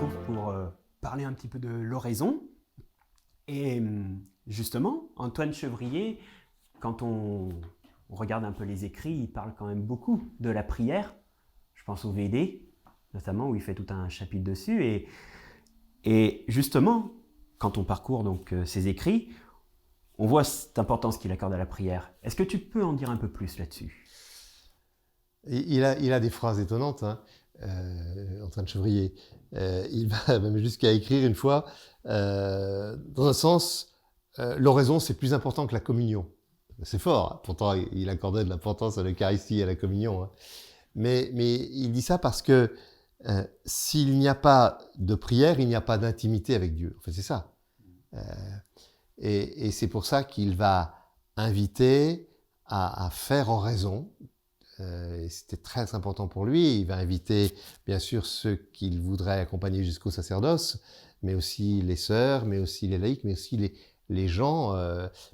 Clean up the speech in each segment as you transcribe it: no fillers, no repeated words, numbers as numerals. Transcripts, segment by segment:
retrouve pour parler un petit peu de l'oraison. Et justement, Antoine Chevrier, quand on regarde un peu les écrits, il parle quand même beaucoup de la prière. Je pense au VD, notamment, où il fait tout un chapitre dessus. Et justement, quand on parcourt donc ses écrits, on voit cette importance qu'il accorde à la prière. Est-ce que tu peux en dire un peu plus là-dessus ? Il a des phrases étonnantes, hein, Antoine Chevrier. Il va même jusqu'à écrire une fois, dans un sens, l'oraison, c'est plus important que la communion. C'est fort, hein. Pourtant il accordait de l'importance à l'Eucharistie et à la communion. Hein. Mais il dit ça parce que s'il n'y a pas de prière, il n'y a pas d'intimité avec Dieu. En fait, c'est ça. Et c'est pour ça qu'il va inviter à faire oraison. Et c'était très important pour lui. Il va inviter, bien sûr, ceux qu'il voudrait accompagner jusqu'au sacerdoce, mais aussi les sœurs, mais aussi les laïcs, mais aussi les gens,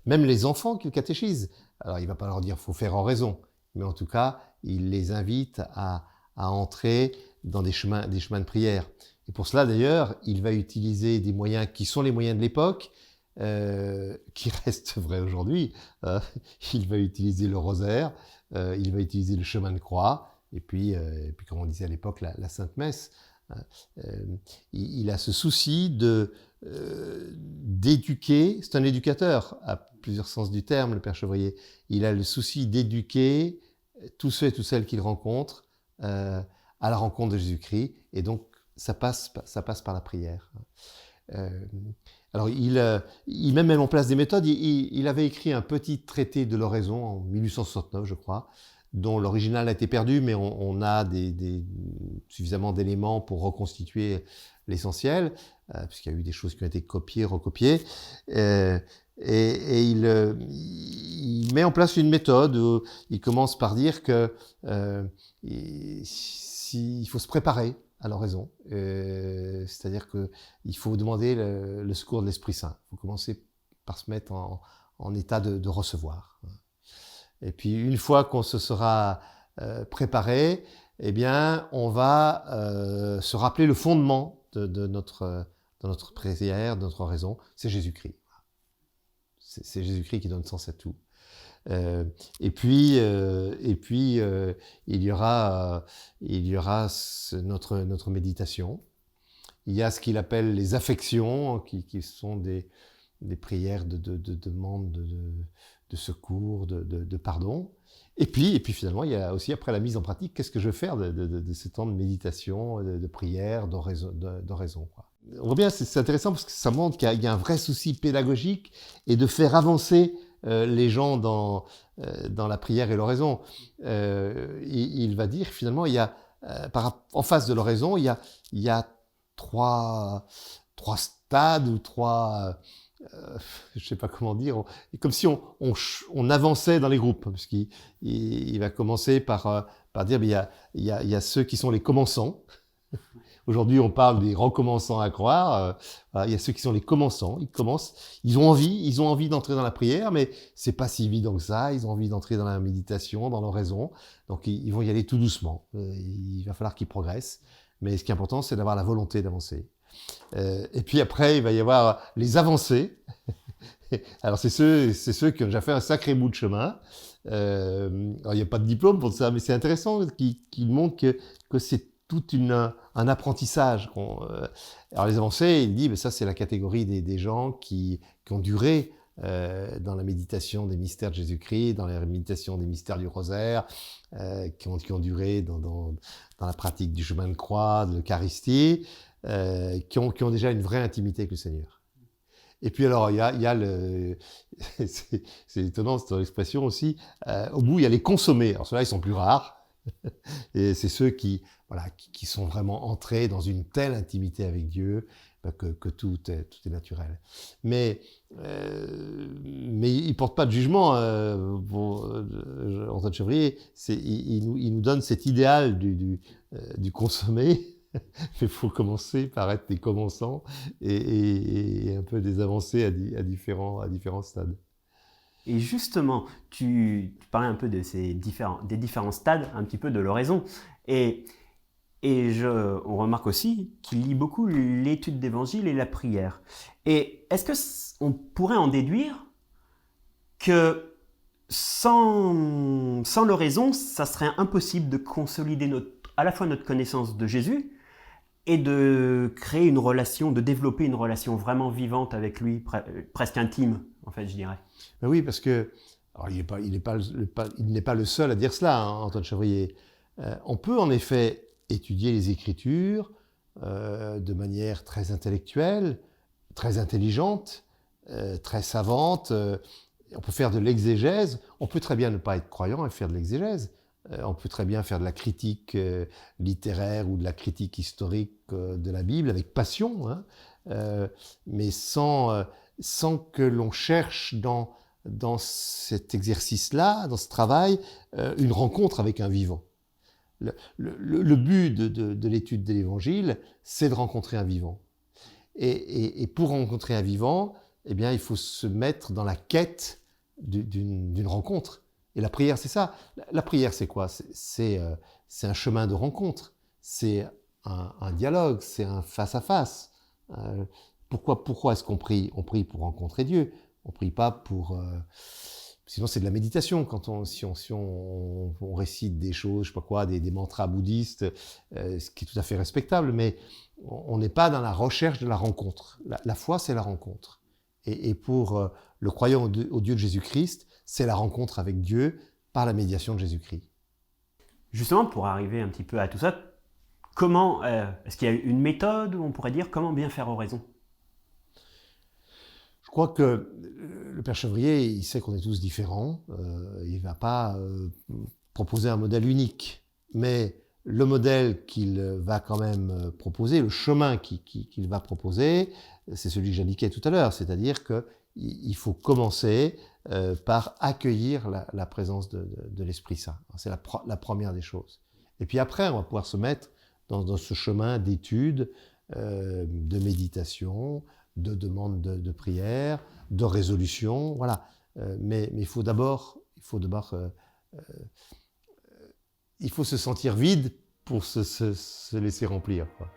même les enfants qu'il catéchise. Alors, il ne va pas leur dire qu'il faut faire oraison, mais en tout cas, il les invite à entrer dans des chemins de prière. Et pour cela, d'ailleurs, il va utiliser des moyens qui sont les moyens de l'époque, qui restent vrais aujourd'hui. Il va utiliser le rosaire, il va utiliser le chemin de croix, et puis comme on disait à l'époque, la Sainte Messe. Il a ce souci d'éduquer, c'est un éducateur à plusieurs sens du terme, le Père Chevrier. Il a le souci d'éduquer tous ceux et toutes celles qu'il rencontre à la rencontre de Jésus-Christ, et donc ça passe par la prière. Alors, il met même en place des méthodes. Il avait écrit un petit traité de l'oraison en 1869, je crois, dont l'original a été perdu, mais on a suffisamment d'éléments pour reconstituer l'essentiel, puisqu'il y a eu des choses qui ont été copiées, recopiées. Et il met en place une méthode où il commence par dire que il faut se préparer à l'oraison, c'est-à-dire qu'il faut demander le secours de l'Esprit Saint. Il faut commencer par se mettre en état de recevoir. Et puis une fois qu'on se sera préparé, eh bien, on va se rappeler le fondement de notre prière, de notre oraison, c'est Jésus-Christ. C'est Jésus-Christ qui donne sens à tout. Et puis il y aura notre méditation. Il y a ce qu'il appelle les affections, qui sont des prières de demande de secours, de pardon. Et puis finalement, il y a aussi après la mise en pratique, qu'est-ce que je veux faire de ce temps de méditation, de prière, d'oraison, quoi. On voit bien, c'est intéressant parce que ça montre qu'il y a un vrai souci pédagogique et de faire avancer les gens dans la prière et l'oraison. Il va dire finalement, il y a en face de l'oraison, il y a trois stades ou trois, je sais pas comment dire, comme si on avançait dans les groupes, parce qu'il va commencer par dire, il y a ceux qui sont les commençants. Aujourd'hui, on parle des recommençants à croire. Voilà, il y a ceux qui sont les commençants. Ils commencent, ils ont envie d'entrer dans la prière, mais c'est pas si évident que ça. Ils ont envie d'entrer dans la méditation, dans l'oraison. Donc, ils vont y aller tout doucement. Il va falloir qu'ils progressent. Mais ce qui est important, c'est d'avoir la volonté d'avancer. Et puis après, il va y avoir les avancés. Alors, c'est ceux qui ont déjà fait un sacré bout de chemin. Alors, il n'y a pas de diplôme pour ça, mais c'est intéressant qu'ils montrent que c'est tout un apprentissage. Alors les avancés, il dit, ça c'est la catégorie des gens qui ont duré dans la méditation des mystères de Jésus-Christ, dans la méditation des mystères du rosaire, qui ont duré dans la pratique du chemin de croix, de l'Eucharistie, qui ont déjà une vraie intimité avec le Seigneur. Et puis alors, il y a c'est étonnant cette expression aussi, au bout il y a les consommés. Alors ceux-là, ils sont plus rares. Et c'est ceux qui sont vraiment entrés dans une telle intimité avec Dieu que tout est naturel. Mais il porte pas de jugement. Antoine Chevrier, il nous donne cet idéal du consommé. Mais il faut commencer par être des commençants et un peu des avancés à différents stades. Et justement, tu parlais un peu des différents stades, un petit peu de l'oraison. Et Et on remarque aussi qu'il lit beaucoup l'étude d'évangile et la prière. Et est-ce qu'on pourrait en déduire que sans l'oraison, ça serait impossible de consolider à la fois notre connaissance de Jésus et de créer une relation, de développer une relation vraiment vivante avec lui, presque intime, en fait, je dirais. Ben oui, parce que alors il n'est pas le seul à dire cela, hein, Antoine Chevrier. On peut en effet étudier les Écritures de manière très intellectuelle, très intelligente, très savante. On peut faire de l'exégèse. On peut très bien ne pas être croyant et faire de l'exégèse. On peut très bien faire de la critique littéraire ou de la critique historique de la Bible avec passion, hein, mais sans que l'on cherche dans cet exercice-là, dans ce travail, une rencontre avec un vivant. Le but de l'étude de l'Évangile, c'est de rencontrer un vivant. Et pour rencontrer un vivant, eh bien, il faut se mettre dans la quête d'une rencontre. Et la prière, c'est ça. La prière, c'est quoi ? C'est un chemin de rencontre. C'est un dialogue, c'est un face-à-face. Pourquoi est-ce qu'on prie ? On prie pour rencontrer Dieu. On prie pas pour... Sinon, c'est de la méditation. Si on récite des choses, je sais pas quoi, des mantras bouddhistes, ce qui est tout à fait respectable, mais on n'est pas dans la recherche de la rencontre. La foi, c'est la rencontre. Et pour le croyant au Dieu de Jésus-Christ, c'est la rencontre avec Dieu par la médiation de Jésus-Christ. Justement, pour arriver un petit peu à tout ça, comment est-ce qu'il y a une méthode où on pourrait dire comment bien faire oraison ? Je crois que le Père Chevrier, il sait qu'on est tous différents. Il ne va pas proposer un modèle unique. Mais le modèle qu'il va quand même proposer, le chemin qu'il va proposer, c'est celui que j'indiquais tout à l'heure. C'est-à-dire qu'il faut commencer par accueillir la présence de l'Esprit Saint. C'est la première des choses. Et puis après, on va pouvoir se mettre dans ce chemin d'étude, de méditation, de demande de prière, de résolution, voilà. Mais il faut d'abord il faut se sentir vide pour se laisser remplir, quoi.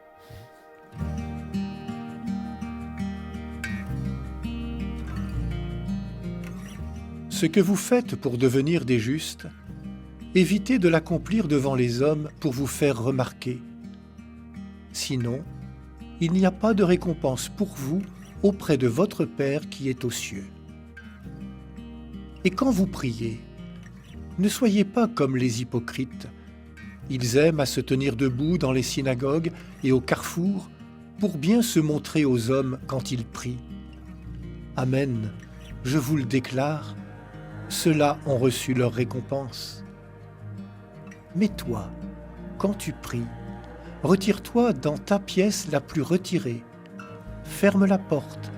Ce que vous faites pour devenir des justes, évitez de l'accomplir devant les hommes pour vous faire remarquer. Sinon, il n'y a pas de récompense pour vous auprès de votre Père qui est aux cieux. Et quand vous priez, ne soyez pas comme les hypocrites. Ils aiment à se tenir debout dans les synagogues et au carrefour pour bien se montrer aux hommes quand ils prient. Amen, je vous le déclare, ceux-là ont reçu leur récompense. Mais toi, quand tu pries, retire-toi dans ta pièce la plus retirée, ferme la porte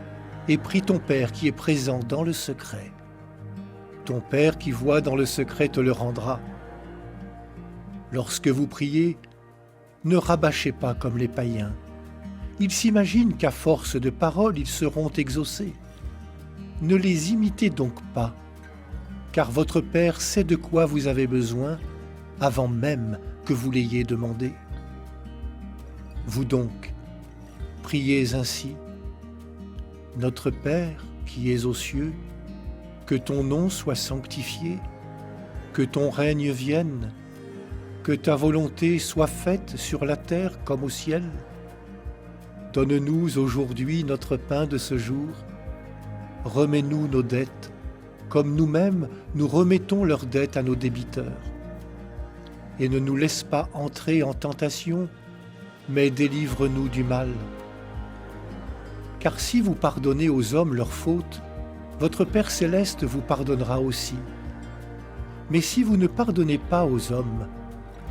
et prie ton Père qui est présent dans le secret. Ton Père qui voit dans le secret te le rendra. Lorsque vous priez, ne rabâchez pas comme les païens. Ils s'imaginent qu'à force de paroles, ils seront exaucés. Ne les imitez donc pas, car votre Père sait de quoi vous avez besoin avant même que vous l'ayez demandé. Vous donc, priez ainsi. Notre Père qui es aux cieux, que ton nom soit sanctifié, que ton règne vienne, que ta volonté soit faite sur la terre comme au ciel. Donne-nous aujourd'hui notre pain de ce jour. Remets-nous nos dettes, comme nous-mêmes nous remettons leurs dettes à nos débiteurs. Et ne nous laisse pas entrer en tentation, mais délivre-nous du mal. Car si vous pardonnez aux hommes leurs fautes, votre Père céleste vous pardonnera aussi. Mais si vous ne pardonnez pas aux hommes,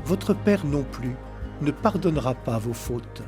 votre Père non plus ne pardonnera pas vos fautes.